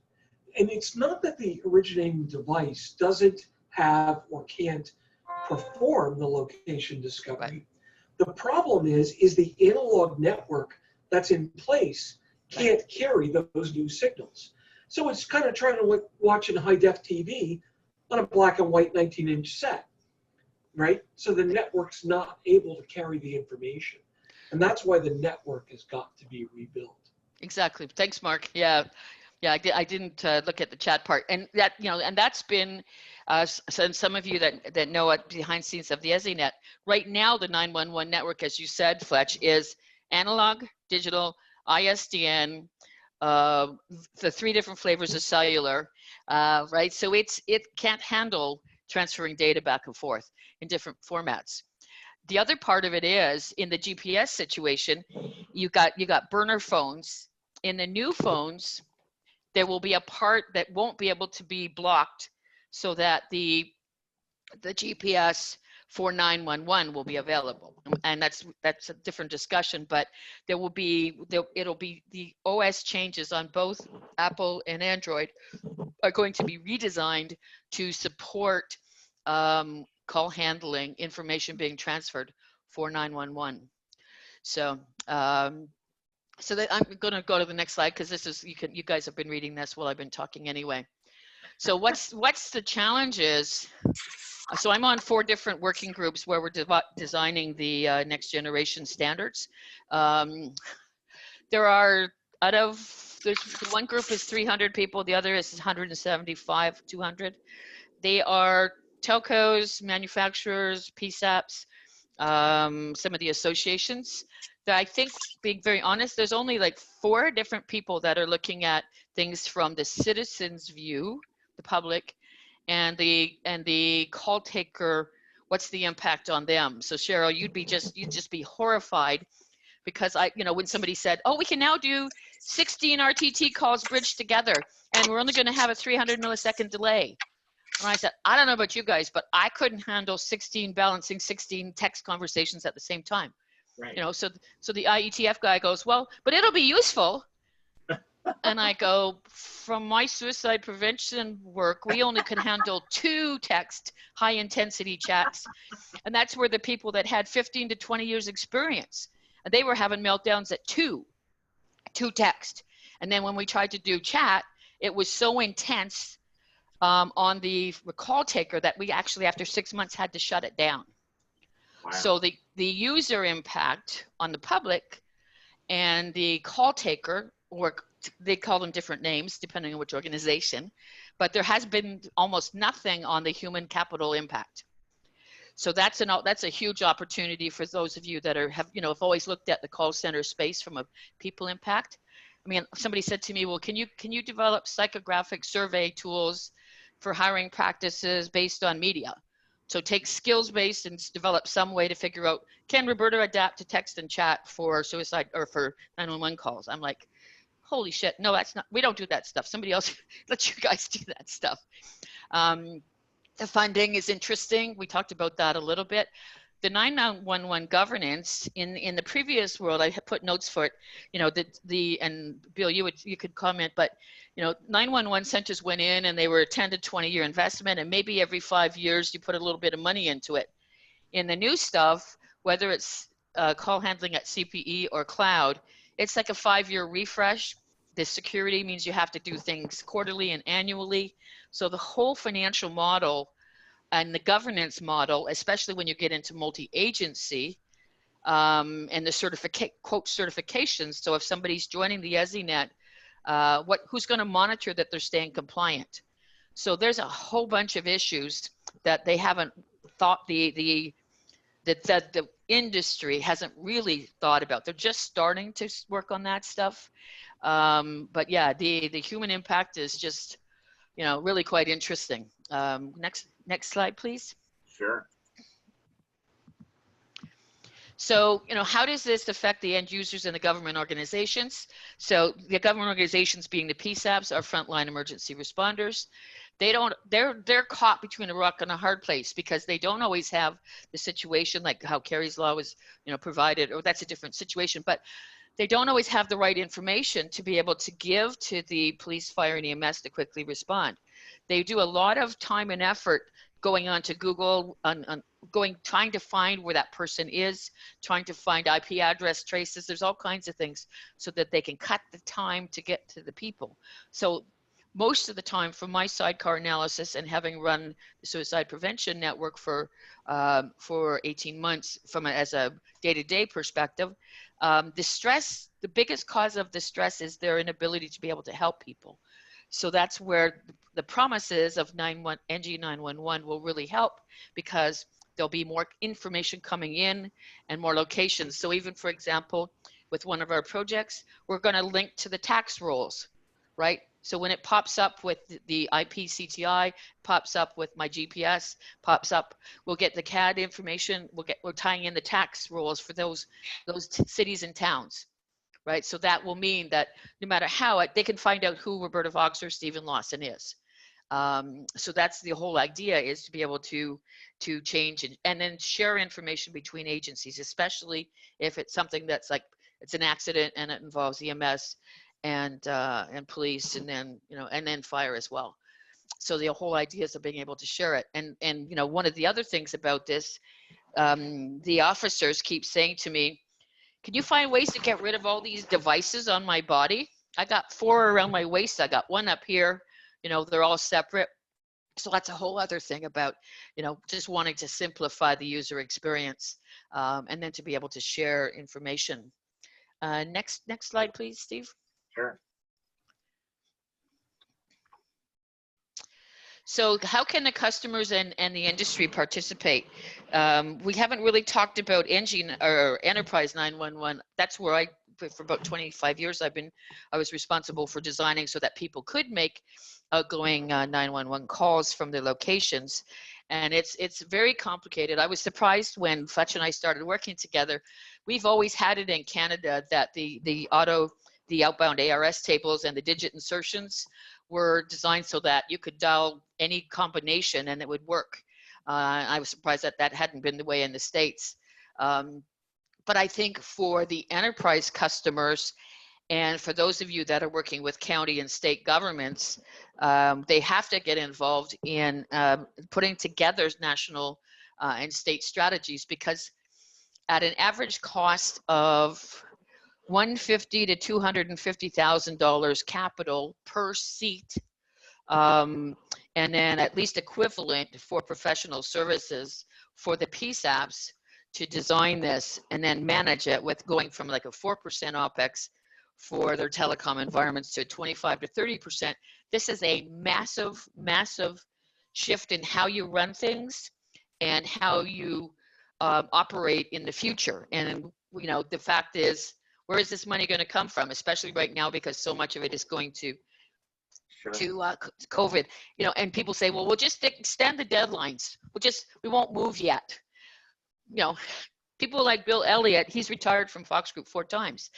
And it's not that the originating device doesn't have or can't perform the location discovery. Right. The problem is the analog network that's in place can't carry those new signals. So it's kind of trying to watch in high-def TV on a black and white 19-inch set, right? So the network's not able to carry the information. And that's why the network has got to be rebuilt. Exactly. Thanks, Mark. Yeah, I didn't look at the chat part, and that and that's been some of you that know it behind scenes of the EZNet. Right now, the 911 network, as you said, Fletch, is analog, digital, ISDN, the 3 different flavors of cellular, right? So it can't handle transferring data back and forth in different formats. The other part of it is in the GPS situation, you got burner phones. In the new phones, there will be a part that won't be able to be blocked, so that the GPS for 911 will be available. And that's a different discussion, but it'll be the OS changes on both Apple and Android are going to be redesigned to support call handling, information being transferred for 911. So so that I'm going to go to the next slide, because this is, you guys have been reading this while I've been talking anyway. So what's the challenge is, so I'm on 4 different working groups where we're designing the next generation standards. There are, there's one group is 300 people, the other is 175, 200. They are telcos, manufacturers, PSAPs, some of the associations. That I think, being very honest, there's only like 4 different people that are looking at things from the citizen's view, the public, and the call taker. What's the impact on them? So Cheryl, you'd just be horrified, because when somebody said, oh, we can now do 16 RTT calls bridged together, and we're only going to have a 300 millisecond delay. And I said, I don't know about you guys, but I couldn't handle balancing 16 text conversations at the same time. Right. So the IETF guy goes, well, but it'll be useful. And I go, from my suicide prevention work, we only can handle 2 text high intensity chats. And that's where the people that had 15 to 20 years experience, and they were having meltdowns at 2 text. And then when we tried to do chat, it was so intense on the call taker that we actually, after 6 months, had to shut it down. Wow. So the user impact on the public and the call taker, or they call them different names depending on which organization, but there has been almost nothing on the human capital impact. So that's a huge opportunity for those of you that have always looked at the call center space from a people impact. I mean, somebody said to me, well, can you develop psychographic survey tools for hiring practices based on media? So take skills-based and develop some way to figure out, can Roberta adapt to text and chat for suicide or for 911 calls? I'm like, holy shit, no, that's not, we don't do that stuff. Somebody else, let you guys do that stuff. The funding is interesting. We talked about that a little bit. The 911 governance in the previous world, I had put notes for it, and Bill, you could comment, but 911 centers went in and they were a 10 to 20-year investment, and maybe every 5 years you put a little bit of money into it. In the new stuff, whether it's call handling at CPE or cloud, it's like a 5-year refresh. The security means you have to do things quarterly and annually. So the whole financial model and the governance model, especially when you get into multi-agency and the quote certifications. So if somebody's joining the EZNet, who's going to monitor that they're staying compliant? So there's a whole bunch of issues that they haven't thought the industry hasn't really thought about. They're just starting to work on that stuff. But yeah, the human impact is just, really quite interesting. Next slide, please. Sure. So, how does this affect the end users and the government organizations? So the government organizations, being the PSAPs, are frontline emergency responders. They're caught between a rock and a hard place, because they don't always have the situation like how Carrie's Law was, provided, or that's a different situation, but they don't always have the right information to be able to give to the police, fire, and EMS to quickly respond. They do a lot of time and effort going on to Google, trying to find where that person is, trying to find IP address traces. There's all kinds of things so that they can cut the time to get to the people. So most of the time, from my sidecar analysis and having run the suicide prevention network for 18 months as a day-to-day perspective, the biggest cause of the stress is their inability to be able to help people. So that's where the promises of NG 911 will really help, because there'll be more information coming in and more locations. So even, for example, with one of our projects, we're going to link to the tax rolls, right? So when it pops up with the IP CTI, pops up with my GPS, pops up, we'll get the CAD information. We're tying in the tax rolls for those cities and towns, right? So that will mean that no matter how they can find out who Roberta Vox or Stephen Lawson is. So that's the whole idea, is to be able to change and then share information between agencies, especially if it's something that's like it's an accident and it involves EMS and police, and then and then fire as well. So the whole idea is of being able to share it. And one of the other things about this, the officers keep saying to me, can you find ways to get rid of all these devices on my body? I got 4 around my waist. I got 1 up here. They're all separate. So that's a whole other thing about, just wanting to simplify the user experience, and then to be able to share information. Next slide, please, Steve. Sure. So how can the customers and the industry participate? We haven't really talked about Engine or Enterprise 911. That's where for about 25 years, I was responsible for designing so that people could make outgoing 911 calls from their locations. And it's very complicated. I was surprised when Fletch and I started working together. We've always had it in Canada that the outbound ARS tables and the digit insertions were designed so that you could dial any combination and it would work. I was surprised that hadn't been the way in the States. But I think for the enterprise customers, and for those of you that are working with county and state governments, they have to get involved in putting together national and state strategies, because at an average cost of $150,000 to $250,000 capital per seat, and then at least equivalent for professional services for the PSAPs to design this and then manage it, with going from like a 4% OPEX for their telecom environments to 25 to 30%. This is a massive, massive shift in how you run things and how you operate in the future. And the fact is, where is this money going to come from, especially right now, because so much of it is going to COVID, and people say, well, we'll just extend the deadlines. We won't move yet. People like Bill Elliott, he's retired from Fox Group 4 times.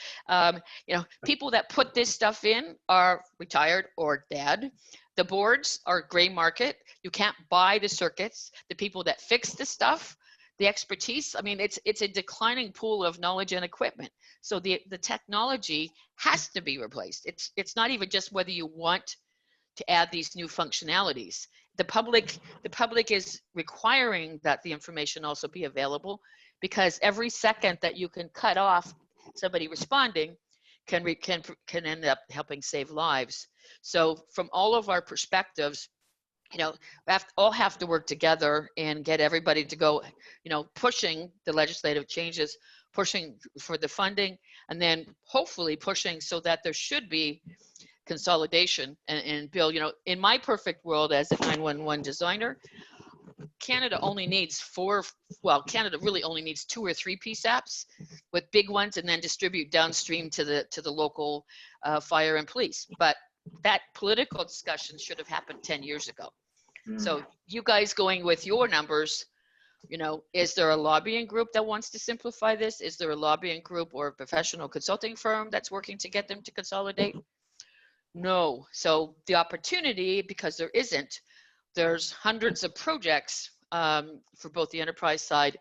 People that put this stuff in are retired or dead. The boards are gray market. You can't buy the circuits. The people that fix the stuff, the expertise, it's a declining pool of knowledge and equipment. So the technology has to be replaced. It's not even just whether you want to add these new functionalities. The public is requiring that the information also be available, because every second that you can cut off somebody responding can end up helping save lives. So from all of our perspectives, we all have to work together and get everybody to go, pushing the legislative changes, pushing for the funding, and then hopefully pushing so that there should be consolidation. And Bill, in my perfect world as a 911 designer, Canada only needs Canada really only needs 2 or 3 PSAPs with big ones, and then distribute downstream to the local fire and police. But that political discussion should have happened 10 years ago. So you guys going with your numbers, is there a lobbying group that wants to simplify this? Is there a lobbying group or a professional consulting firm that's working to get them to consolidate? No. So the opportunity, because there isn't, there's hundreds of projects for both the enterprise side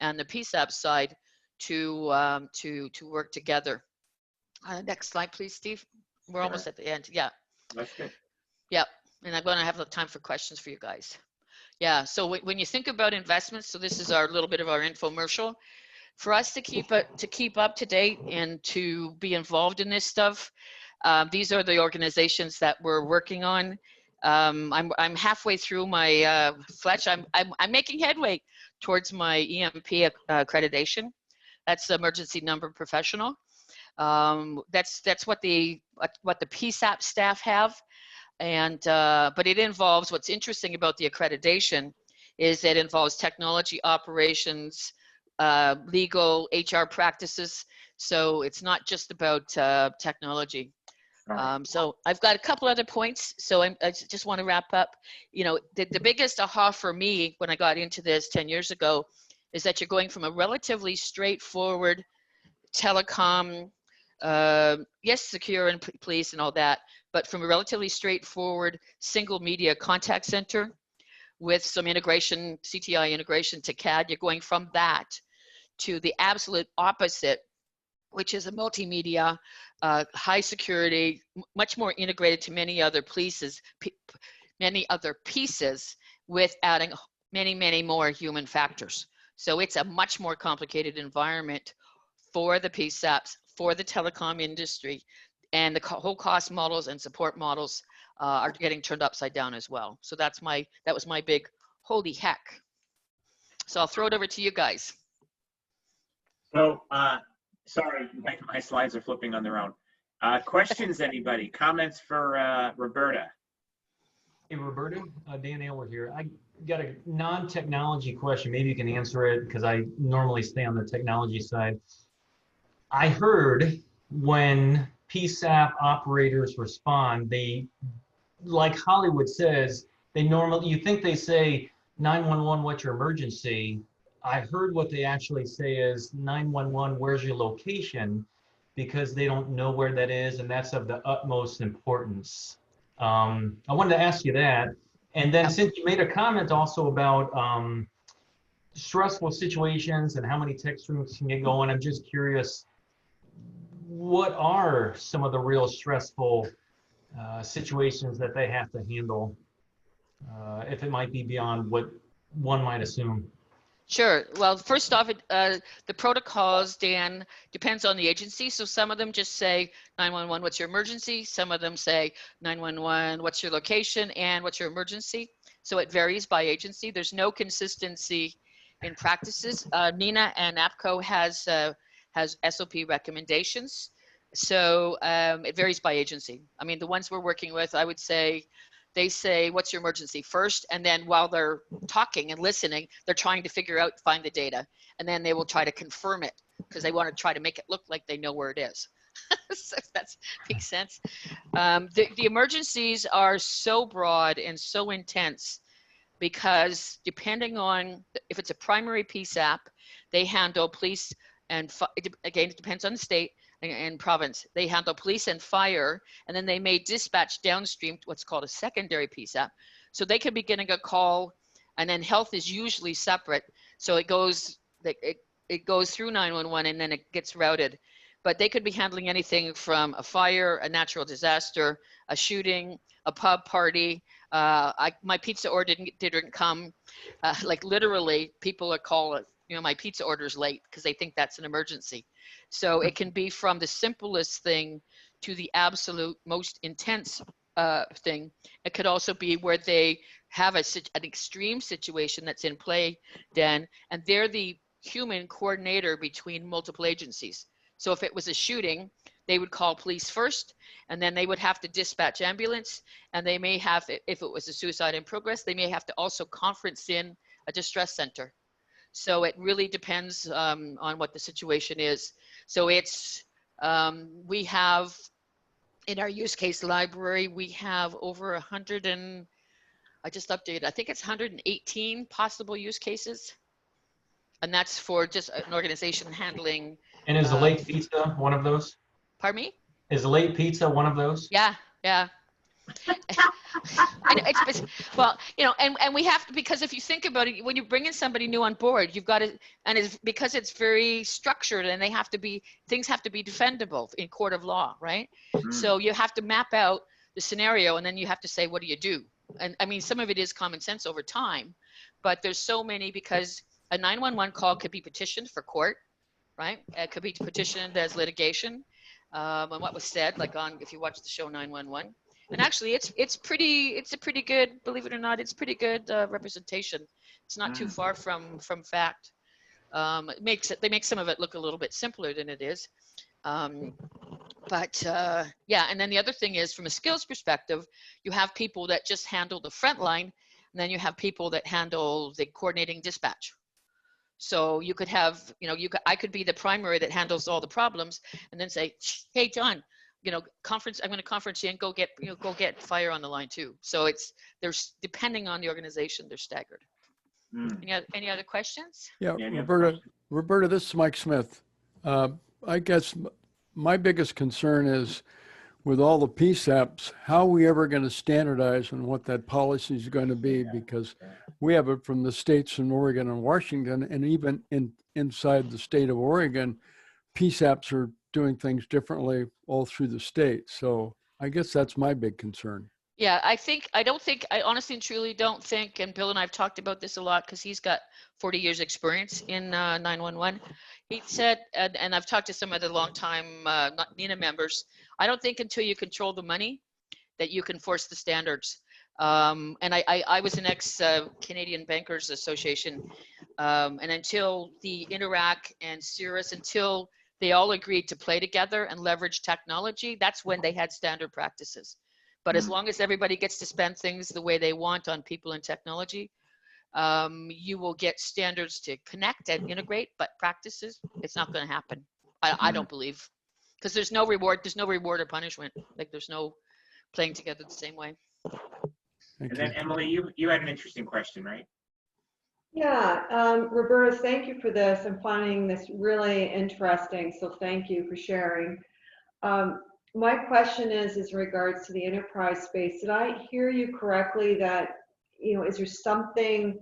and the PSAP side to work together. Next slide, please, Steve. We're almost at the end. Yeah. That's good. Yep. And I'm going to have the time for questions for you guys. Yeah. So when you think about investments, so this is our little bit of our infomercial. For us to keep up to date and to be involved in this stuff, these are the organizations that we're working on. I'm halfway through my Fletch. I'm making headway towards my EMP accreditation. That's emergency number professional. That's what the PSAP staff have, and but it involves, what's interesting about the accreditation is it involves technology, operations, legal, HR practices. So it's not just about technology. So I've got a couple other points. So I just want to wrap up. The biggest aha for me when I got into this 10 years ago is that you're going from a relatively straightforward telecom yes, secure and police and all that, but from a relatively straightforward single media contact center with some integration, CTI integration to CAD, you're going from that to the absolute opposite, which is a multimedia, high security, much more integrated to many other pieces, with adding many, many more human factors. So it's a much more complicated environment for the PSAPs, for the telecom industry, and the whole cost models and support models are getting turned upside down as well. So that was my big holy heck. So I'll throw it over to you guys. So, sorry, my slides are flipping on their own. Questions, anybody? Comments for Roberta? Hey, Roberta, Dan Aylward here. I got a non-technology question. Maybe you can answer it because I normally stay on the technology side. I heard when PSAP operators respond, they, like Hollywood says, you think they say 911, what's your emergency? I heard what they actually say is 911, where's your location? Because they don't know where that is, and that's of the utmost importance. I wanted to ask you that. And then since you made a comment also about stressful situations and how many text streams can get going, I'm just curious, what are some of the real stressful situations that they have to handle, if it might be beyond what one might assume? Sure. Well, first off, the protocols, Dan, depends on the agency. So some of them just say 911, what's your emergency? Some of them say 911, what's your location and what's your emergency? So it varies by agency. There's no consistency in practices. NINA and APCO has SOP recommendations. So it varies by agency. I mean, the ones we're working with, I would say, they say, what's your emergency first? And then while they're talking and listening, they're trying to figure out, find the data. And then they will try to confirm it because they want to try to make it look like they know where it is. So if that makes sense. The emergencies are so broad and so intense because depending on if it's a primary PSAP, they handle police and again, it depends on the state and province. They handle police and fire, and then they may dispatch downstream to what's called a secondary PSAP. So they could be getting a call, and then health is usually separate. So it goes through 911 and then it gets routed. But they could be handling anything from a fire, a natural disaster, a shooting, a pub party. My pizza order didn't come. Like literally, people are calling, my pizza order's late because they think that's an emergency. So it can be from the simplest thing to the absolute most intense thing. It could also be where they have an extreme situation that's in play, Dan, and they're the human coordinator between multiple agencies. So if it was a shooting, they would call police first, and then they would have to dispatch ambulance, and they may have, if it was a suicide in progress, they may have to also conference in a distress center. So it really depends on what the situation is. So it's, we have, in our use case library, we have over 100 and, I just updated, I think it's 118 possible use cases. And that's for just an organization handling. And is the late pizza one of those? Pardon me? Is the late pizza one of those? Yeah, yeah. And it's well, and we have to, because if you think about it, when you bring in somebody new on board, you've got to, and it's because it's very structured, and things have to be defendable in court of law, right? Mm-hmm. So you have to map out the scenario, and then you have to say, what do you do? And I mean, some of it is common sense over time, but there's so many, because a 911 call could be petitioned for court, right? It could be petitioned as litigation, and what was said, like if you watch the show 911. And actually, it's a pretty good, believe it or not, it's pretty good representation. It's not too far from fact. They make some of it look a little bit simpler than it is. Yeah, and then the other thing is, from a skills perspective, you have people that just handle the front line, and then you have people that handle the coordinating dispatch. So you could have, I could be the primary that handles all the problems, and then say, hey, John, I'm going to conference you and go get fire on the line too. So there's depending on the organization, they're staggered. Any other questions? Yeah, Roberta, this is Mike Smith. I guess my biggest concern is with all the PSAPs, how are we ever going to standardize on what that policy is going to be? Because we have it from the states in Oregon and Washington, and even inside the state of Oregon, PSAPs are doing things differently all through the state. So I guess that's my big concern. Yeah, I honestly and truly don't think, and Bill and I have talked about this a lot because he's got 40 years experience in 911. He said, and I've talked to some of the longtime NINA members, I don't think until you control the money that you can force the standards. And I was an ex-Canadian Bankers Association, and until the Interac and Cirrus, until they all agreed to play together and leverage technology, that's when they had standard practices. But as long as everybody gets to spend things the way they want on people and technology, you will get standards to connect and integrate, but practices, it's not going to happen. I don't believe, because there's no reward or punishment. Like there's no playing together the same way. And then Emily, you had an interesting question, right? Yeah, Roberta, thank you for this. I'm finding this really interesting, so thank you for sharing. My question is in regards to the enterprise space. Did I hear you correctly that, is there something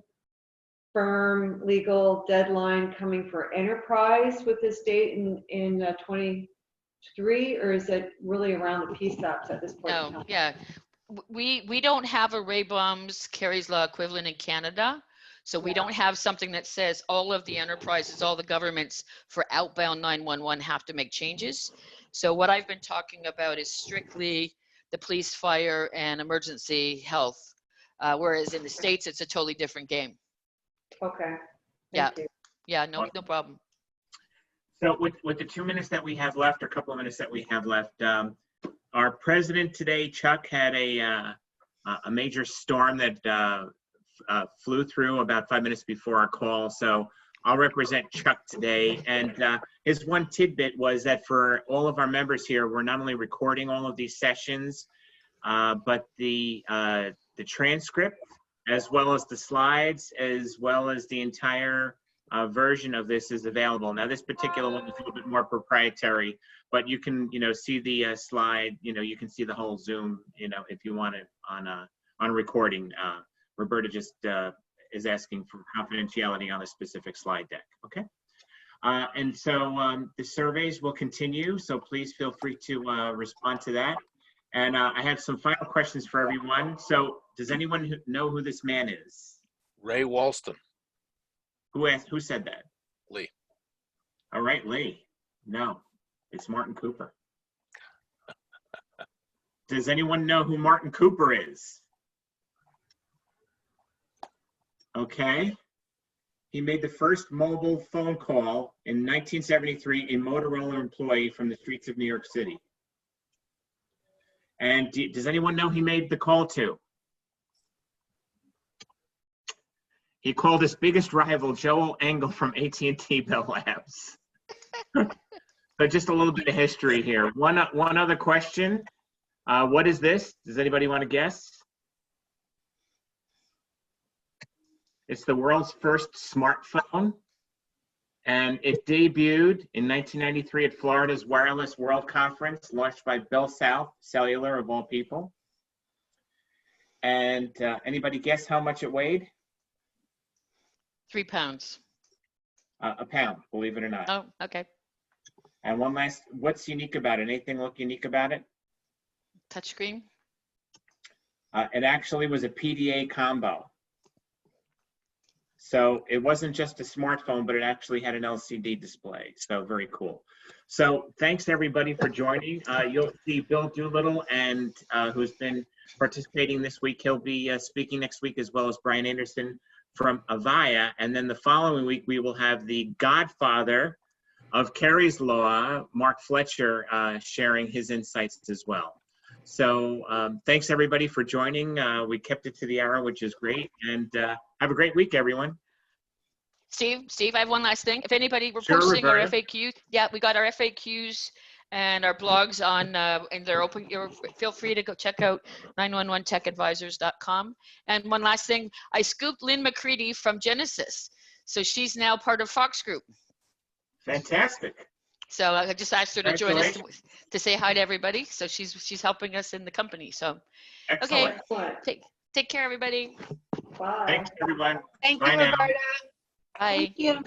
firm legal deadline coming for enterprise with this date in 23, or is it really around the PSAPs at this point? No, yeah. We don't have a Ray-Bombs Carey's Law equivalent in Canada. So we don't have something that says all of the enterprises, all the governments for outbound 911 have to make changes. So what I've been talking about is strictly the police, fire, and emergency health. Whereas in the States, it's a totally different game. Okay. Thank you. Yeah, no problem. So with the 2 minutes that we have left, or a couple of minutes that we have left, our president today, Chuck, had a major storm that flew through about 5 minutes before our call. So I'll represent Chuck today. And his one tidbit was that for all of our members here, we're not only recording all of these sessions, but the transcript, as well as the slides, as well as the entire version of this is available. Now, this particular one is a little bit more proprietary, but you can, see the slide, you can see the whole Zoom, if you want it on a recording. Roberta just is asking for confidentiality on a specific slide deck, okay? And so the surveys will continue, so please feel free to respond to that. And I have some final questions for everyone. So does anyone know who this man is? Ray Walston. Who said that? Lee. All right, Lee. No, it's Martin Cooper. Does anyone know who Martin Cooper is? Okay. He made the first mobile phone call in 1973, a Motorola employee from the streets of New York City. And does anyone know who he made the call to? He called his biggest rival, Joel Engel from AT&T Bell Labs. So just a little bit of history here. One other question. What is this? Does anybody want to guess? It's the world's first smartphone, and it debuted in 1993 at Florida's Wireless World Conference, launched by Bell South Cellular, of all people. And anybody guess how much it weighed? 3 pounds. A pound, believe it or not. Oh, okay. And one last, what's unique about it? Anything look unique about it? Touchscreen? It actually was a PDA combo. So it wasn't just a smartphone, but it actually had an LCD display. So very cool. So thanks everybody for joining. You'll see Bill Doolittle, and who's been participating this week. He'll be speaking next week, as well as Brian Anderson from Avaya. And then the following week, we will have the godfather of Carey's Law, Mark Fletcher, sharing his insights as well. So thanks everybody for joining. We kept it to the hour, which is great. And have a great week, everyone. Steve, I have one last thing. If anybody, we're Sure, posting Roberta. our FAQs. Yeah, we got our FAQs and our blogs on, and they're open. Feel free to go check out 911techadvisors.com. And one last thing, I scooped Lynn McCready from Genesis. So she's now part of Fox Group. Fantastic. So I just asked her to join us Congratulations. to say hi to everybody. So she's helping us in the company. So okay, Excellent. take care, everybody. Bye. Thanks, everyone. Thank Bye you, now. Roberta. Bye. Thank you.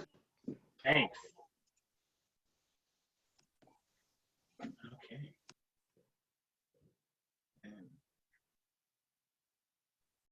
Thanks. Okay.